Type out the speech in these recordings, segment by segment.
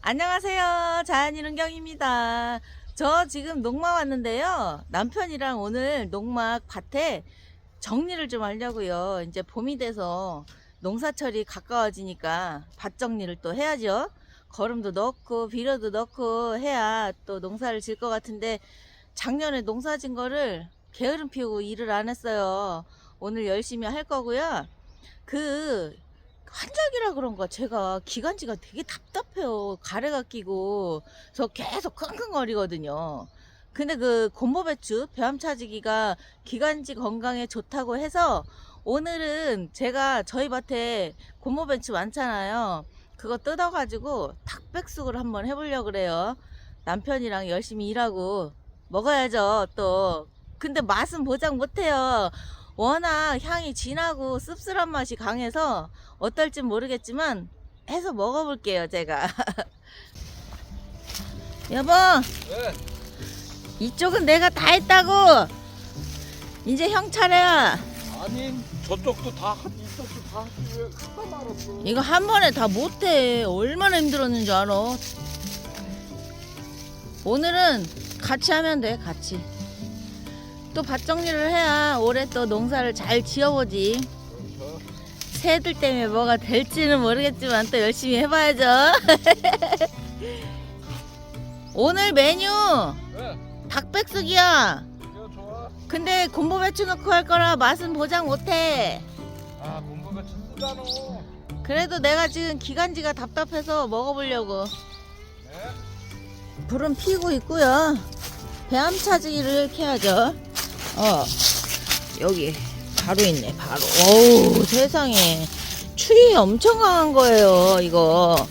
안녕하세요. 자연이른경입니다. 저 지금 농막 왔는데요. 남편이랑 오늘 농막 밭에 정리를 좀 하려고요. 이제 봄이 돼서 농사철이 가까워지니까 밭 정리를 또 해야죠. 거름도 넣고 비료도 넣고 해야 또 농사를 질 것 같은데 작년에 농사 진 거를 게으름 피우고 일을 안 했어요. 오늘 열심히 할 거고요. 한작이라 그런가 제가 기관지가 되게 답답해요. 가래가 끼고 저 계속 킁킁거리거든요. 근데 그 곰보배추 배암차지기가 기관지 건강에 좋다고 해서 오늘은 제가 저희 밭에 곰보배추 많잖아요. 그거 뜯어가지고 닭백숙을 한번 해보려고 그래요. 남편이랑 열심히 일하고 먹어야죠 또. 근데 맛은 보장 못해요. 워낙 향이 진하고 씁쓸한 맛이 강해서 어떨진 모르겠지만 해서 먹어볼게요 제가. 여보, 왜? 이쪽은 내가 다 했다고. 이제 형 차례야. 아니 저쪽도 다 이쪽도 다 왜 하다 말았어. 이거 한 번에 다 못해. 얼마나 힘들었는지 알아. 오늘은 같이 하면 돼. 같이 또 밭 정리를 해야 올해 또 농사를 잘 지어보지. 그렇죠. 새들 때문에 뭐가 될지는 모르겠지만 또 열심히 해봐야죠. 오늘 메뉴 왜? 닭백숙이야. 이거 좋아. 근데 곰보배추 넣고 할 거라 맛은 보장 못해. 아 공부가 진짜잖아. 그래도 내가 지금 기관지가 답답해서 먹어보려고. 네? 불은 피고 있고요. 배암차지기를 이렇게 해야죠. 여기 바로 있네. 바로. 어우 세상에 추위 엄청 강한 거예요 이거.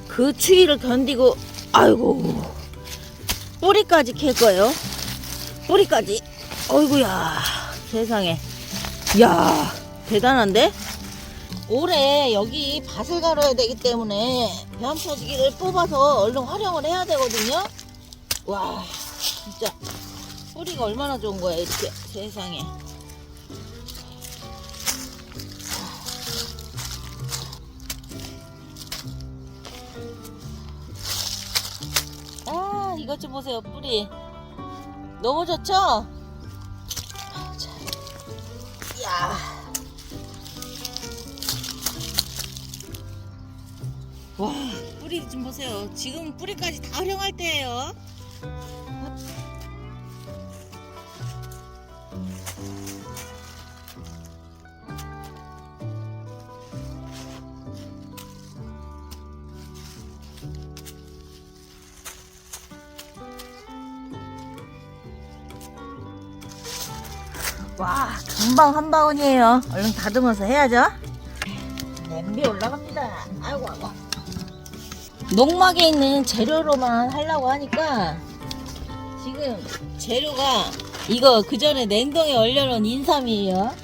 그 추위를 견디고 아이고 뿌리까지 캘 거예요. 뿌리까지. 어이구야 세상에. 야 대단한데. 올해 여기 밭을 갈아야 되기 때문에 배암차지기를 뽑아서 얼른 활용을 해야 되거든요. 와 진짜 뿌리가 얼마나 좋은 거야 이렇게. 세상에. 아 이것 좀 보세요. 뿌리 너무 좋죠? 자, 이야. 와 뿌리 좀 보세요. 지금 뿌리까지 다 활용할 때예요. 와 금방 한 바구니에요. 얼른 다듬어서 해야죠. 냄비 올라갑니다. 아이고 아이고. 농막에 있는 재료로만 하려고 하니까 지금 재료가 이거 그 전에 냉동에 얼려놓은 인삼이에요.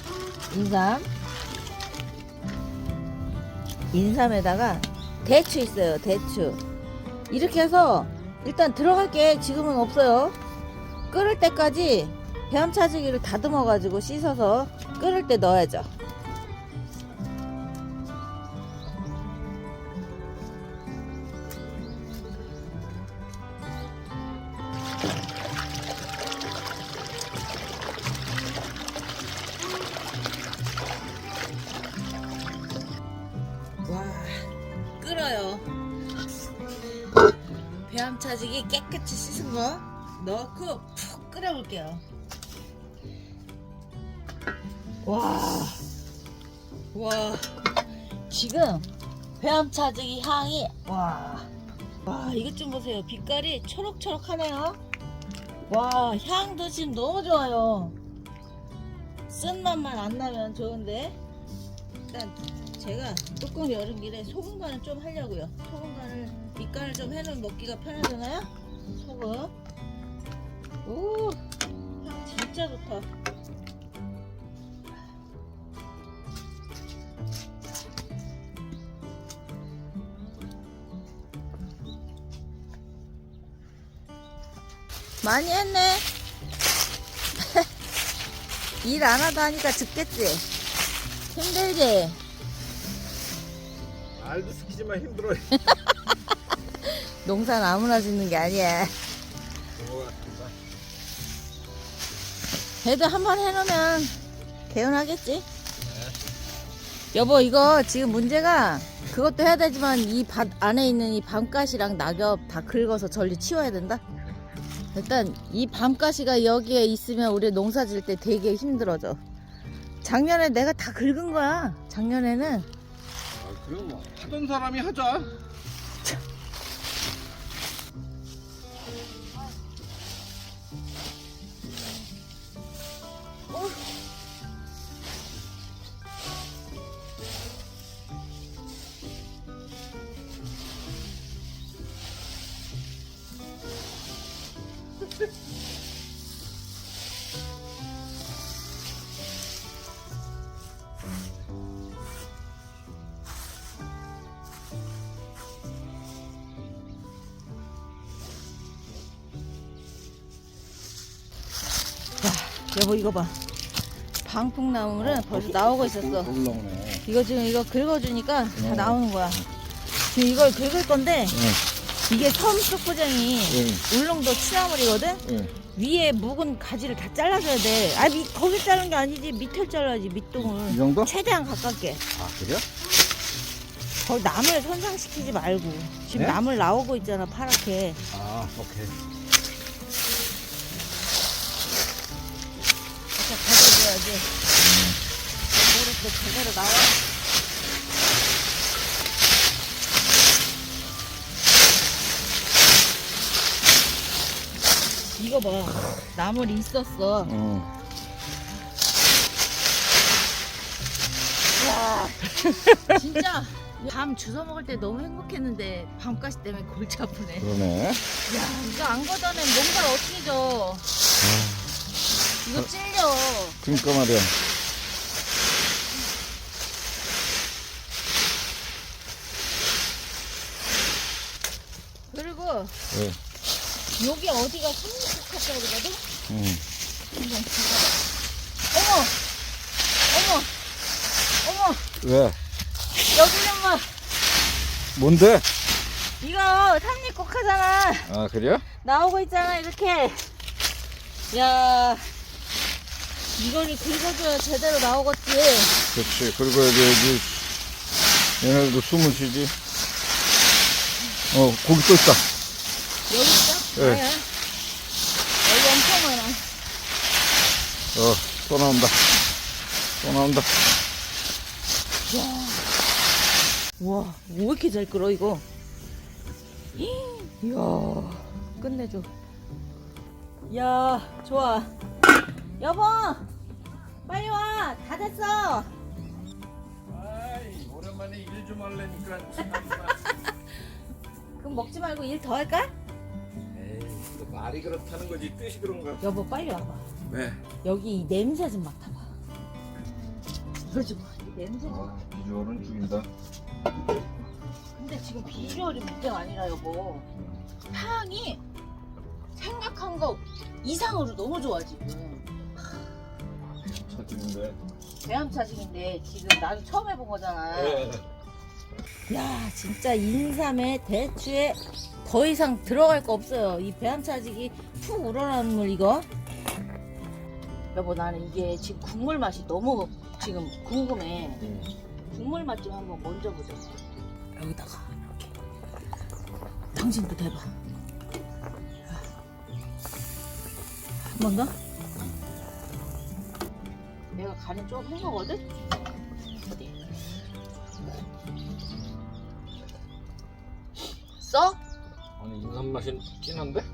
인삼에다가 대추 있어요. 대추. 이렇게 해서 일단 들어갈 게 지금은 없어요. 끓을 때까지 배암차지기를 다듬어 가지고 씻어서 끓을 때 넣어야죠. 와 끓어요. 배암차지기 깨끗이 씻은 거 넣고 푹 끓여볼게요. 와 지금 배암차지기 향이 와 이것 좀 보세요. 빛깔이 초록초록하네요. 와 향도 지금 너무 좋아요. 쓴맛만 안 나면 좋은데 일단 제가 뚜껑 열은 길에 소금 간을 좀 하려고요. 소금 간을 밑간을 좀 해놓으면 먹기가 편하잖아요. 소금. 오 향 진짜 좋다. 많이 했네. 일 안 하다 하니까 죽겠지. 힘들지. 말도 시키지만 힘들어. 농사는 아무나 짓는 게 아니야. 그래도 한번 해놓으면 개운하겠지? 여보, 이거 지금 문제가 그것도 해야 되지만 이 밭 안에 있는 이 밤가시랑 낙엽 다 긁어서 전리 치워야 된다. 일단 이 밤가시가 여기에 있으면 우리 농사 질 때 되게 힘들어져. 작년에 내가 다 긁은 거야. 작년에는. 아, 그럼 뭐 하던 사람이 하자. 여보, 이거 봐. 방풍나물은 벌써 나오고 있었어. 올라오네. 이거 지금 이거 긁어주니까 다 나오는 거야. 지금 이걸 긁을 건데 이게 섬 쑥부쟁이 울릉도 취나물이거든. 위에 묵은 가지를 다 잘라줘야 돼. 아, 거기 자른 게 아니지. 밑을 잘라야지. 밑동을. 이 정도? 최대한 가깝게. 아, 그래요? 거기 나물 손상시키지 말고. 지금 네? 나물 나오고 있잖아, 파랗게. 아, 오케이. 살짝 가져줘야지. 이렇게 제대로 나와. 이거 봐. 나물이 있었어. 와, 진짜 밤 주워 먹을 때 너무 행복했는데 밤가시 때문에 골치 아프네. 그러네. 야, 이거 안 걷어내면 농사를 어떻게 져? 이거 찔려. 그러니까 말이야. 그리고 여기 어디가 손님숙하다고 그러거든? 한번 봐봐. 어머, 왜? 여기 좀 봐. 뭔데? 이거 삼립국화잖아. 아, 그래요? 나오고 있잖아, 이렇게. 야, 이거를 긁어줘야 제대로 나오겠지. 그렇지. 긁어야지. 얘네들도 숨을 쉬지. 고기 또 있다. 여기 있어? 네. 아야. 여기 엄청 많아. 또 나온다. 또 나온다. 우와, 왜 이렇게 잘 끓어, 이거? 이야, 끝내줘. 이야, 좋아. 여보, 빨리 와. 다 됐어. 아이, 오랜만에 일 좀 하려니까. 그럼 먹지 말고 일 더 할까? 에이, 또 말이 그렇다는 거지. 뜻이 그런가? 여보, 빨리 와봐. 네. 여기 이 냄새 좀 맡아봐. 이거 좀 봐. 이 냄새 좀. 아, 비주얼은 죽인다. 근데 지금 비주얼이 문제가 아니라 여보. 향이 생각한 거 이상으로 너무 좋아 지금. 찾는데. 배암차징인데 지금 나도 처음 해본 거잖아. 네. 야, 진짜 인삼에 대추에 더 이상 들어갈 거 없어요. 이 배암차징이 푹 우러나는 물 이거. 여보, 나는 이게 지금 국물 맛이 너무 지금 궁금해. 국물 맛 좀 한번 먼저 보자. 여기다가 이렇게. 당신도 대봐. 한 번 더? 내가 간을 좀 한 거거든? 어디? 써? 아니, 인삼 맛이 진한데?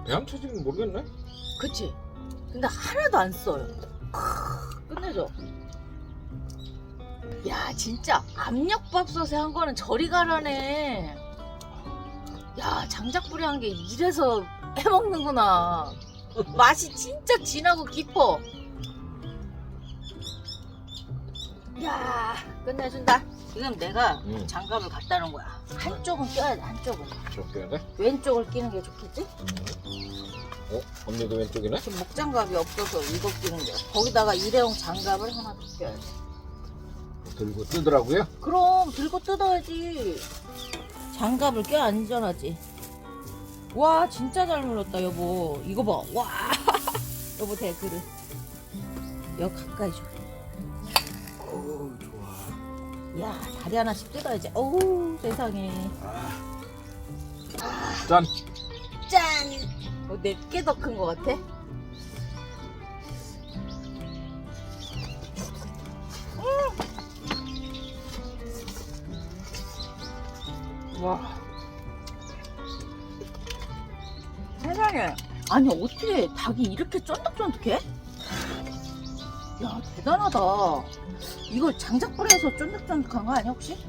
배암차지는 모르겠네. 그치? 근데 하나도 안 써요. 끝내줘. 야, 진짜 압력밥솥에 한 거는 저리 가라네. 야, 장작불에 한 게 이래서 해먹는구나. 맛이 진짜 진하고 깊어. 야, 끝내준다. 지금 내가 장갑을 갖다 놓은 거야. 한쪽은 껴야 돼, 한쪽은. 저렇게 해야 돼? 왼쪽을 끼는 게 좋겠지? 언니도 왼쪽이네? 지금 목장갑이 없어서 이거 끼는 거야. 거기다가 일회용 장갑을 하나 더 껴야 돼. 들고 뜨더라고요? 그럼 들고 뜯어야지. 장갑을 껴 안전하지. 와 진짜 잘 눌렀다 여보. 이거 봐. 와 여보 대 그릇. 여기 가까이 줘. 어우 좋아. 야 다리 하나씩 뜯어야지. 어우 세상에. 짠. 짠. 내게 더 큰 거 같아. 와. 세상에. 아니 어떻게 닭이 이렇게 쫀득쫀득해? 야 대단하다. 이거 장작불에서 쫀득쫀득한 거 아니야 혹시?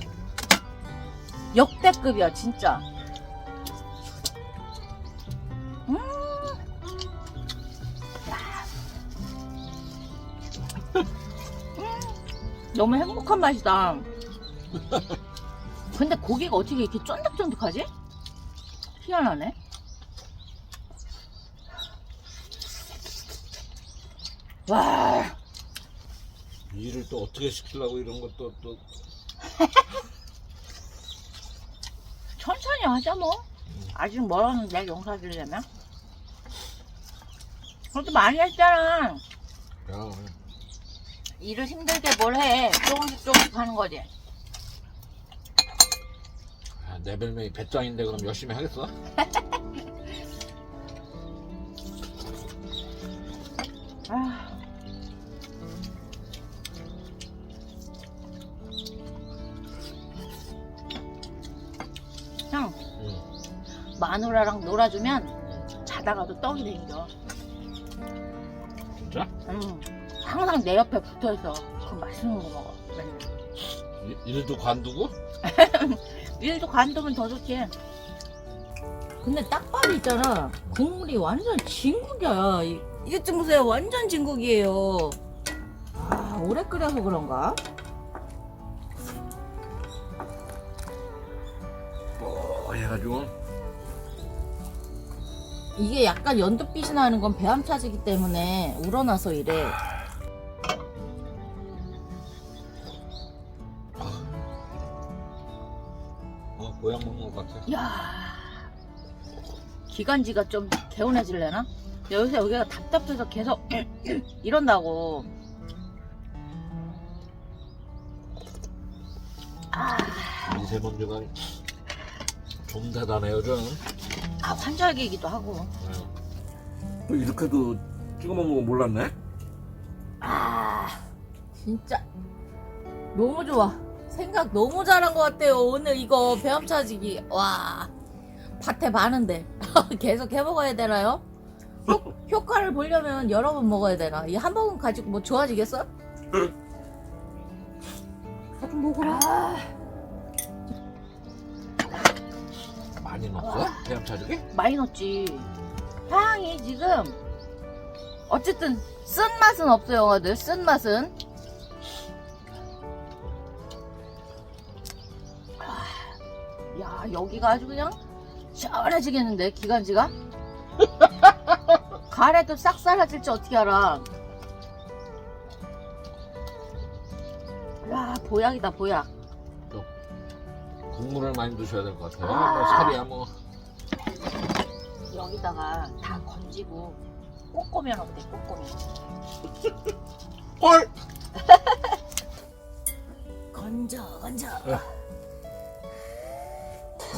역대급이야 진짜. 야. 너무 행복한 맛이다. 근데 고기가 어떻게 이렇게 쫀득쫀득하지? 희한하네. 와. 일을 또 어떻게 시키려고 이런 것도 또. 천천히 하자 뭐. 아직 멀었는데 용사 주려면. 그것도 많이 했잖아. 야. 일을 힘들게 뭘 해. 조금씩 하는 거지. 야, 내 별명이 배짱인데 그럼 열심히 하겠어? 아. 형, 응. 마누라랑 놀아주면 자다가도 떡이 생겨. 진짜? 항상 내 옆에 붙어있어. 그 맛있는 거 먹어. 맨날. 일도 관두고? 일도 관두면 더 좋지. 근데 딱밥이 있잖아. 국물이 완전 진국이야. 이것 좀 보세요. 완전 진국이에요. 아, 오래 끓여서 그런가? 해가지고. 이게 약간 연두빛이 나는 건 배암차지기 때문에 우러나서 이래. 고향 먹는 것 같아. 야, 기관지가 좀 개운해질래나? 요새 여기가 답답해서 계속 이런다고. 아, 미세먼지가 좀 대단해요, 저는. 아 환절기이기도 하고. 또 이렇게도 찍어 먹는 거 몰랐네? 아, 진짜 너무 좋아. 생각 너무 잘한 것 같아요. 오늘 이거 배암차지기. 와, 밭에 많은데 계속 해 먹어야 되나요? 효과를 보려면 여러 번 먹어야 되나? 이 한 번은 가지고 뭐 좋아지겠어? 가좀 먹어라. 많이 넣었어? 배암차지기? 많이 넣었지. 향이 지금 어쨌든 쓴맛은 없어요, 영화들. 쓴맛은. 야, 여기가 아주 그냥 시원해지겠는데, 기관지가? 가래도 싹 사라질지 어떻게 알아. 야, 보약이다, 보약. 국물을 많이 드셔야 될 것 같아요. 아. 뭐 살이야 뭐. 여기다가 다 건지고 꼬꼬면 어때, 꼬꼬면. 헐! 건져.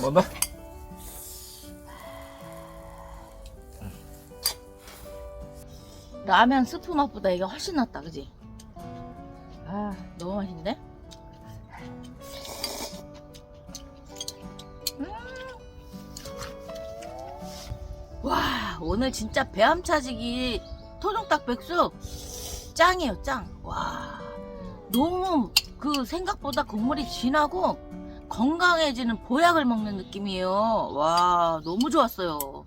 뭐다? 라면 스프 맛보다 이게 훨씬 낫다, 그지? 아, 너무 맛있는데? 와, 오늘 진짜 배암차지기 토종닭 백숙 짱이에요, 짱. 와, 너무 그 생각보다 국물이 진하고 건강해지는 보약을 먹는 느낌이에요. 와, 너무 좋았어요.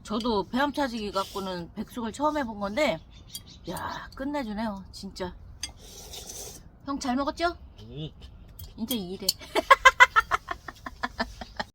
저도 배암차지기 갖고는 백숙을 처음 해본 건데, 야, 끝내주네요, 진짜. 형 잘 먹었죠? 이제 일해.